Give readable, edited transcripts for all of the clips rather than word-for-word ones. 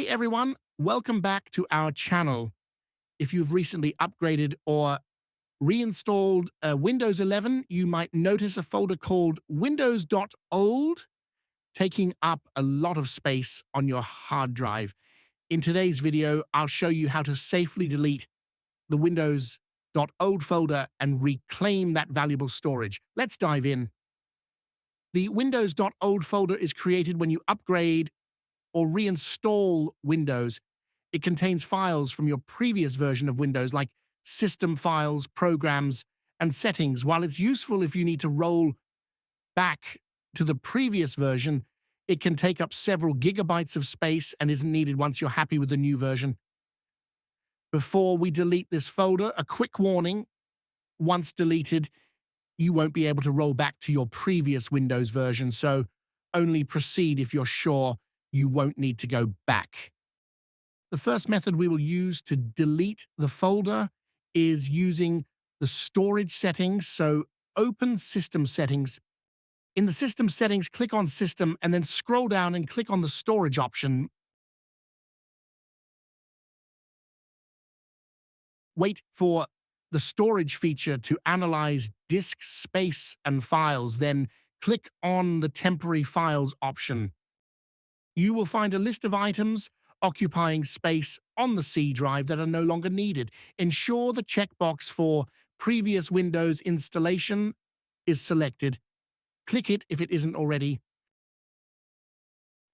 Hey everyone, welcome back to our channel. If you've recently upgraded or reinstalled Windows 11, you might notice a folder called Windows.Old taking up a lot of space on your hard drive. In today's video, I'll show you how to safely delete the Windows.Old folder and reclaim that valuable storage. Let's dive in. The Windows.Old folder is created when you upgrade or reinstall Windows. It contains files from your previous version of Windows, like system files, programs, and settings. While it's useful if you need to roll back to the previous version, it can take up several gigabytes of space and isn't needed once you're happy with the new version. Before we delete this folder, a quick warning. Once deleted, you won't be able to roll back to your previous Windows version, so only proceed if you're sure you won't need to go back. The first method we will use to delete the folder is using the storage settings. So open System Settings. In the System Settings, click on System and then scroll down and click on the Storage option. Wait for the storage feature to analyze disk space and files, then click on the Temporary Files option. You will find a list of items occupying space on the C drive that are no longer needed. Ensure the checkbox for previous Windows installation is selected. Click it if it isn't already.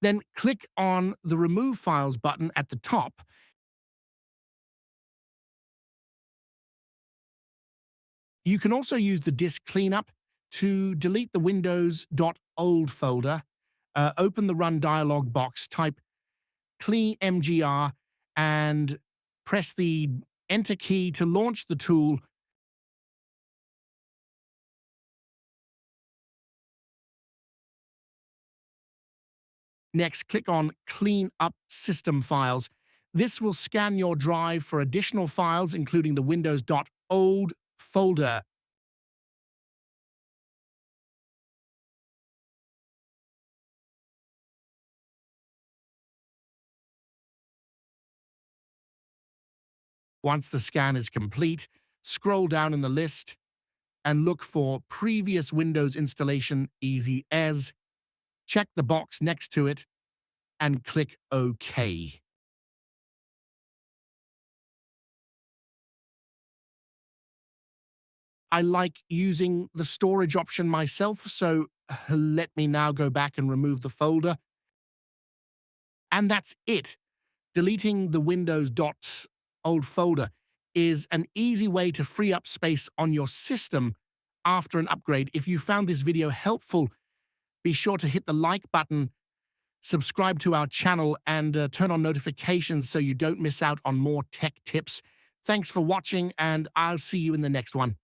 Then click on the Remove Files button at the top. You can also use the disk cleanup to delete the Windows.Old folder. Open the Run dialog box, type clean mgr, and press the Enter key to launch the tool. Next, click on Clean Up System Files. This will scan your drive for additional files, including the Windows.Old folder. Once the scan is complete, scroll down in the list and look for Previous Windows Installation Easy As. Check the box next to it and click OK. I like using the storage option myself, so let me now go back and remove the folder. And that's it. Deleting the Windows.Old folder is an easy way to free up space on your system after an upgrade. If you found this video helpful, be sure to hit the like button, subscribe to our channel, and turn on notifications so you don't miss out on more tech tips. Thanks for watching, and I'll see you in the next one.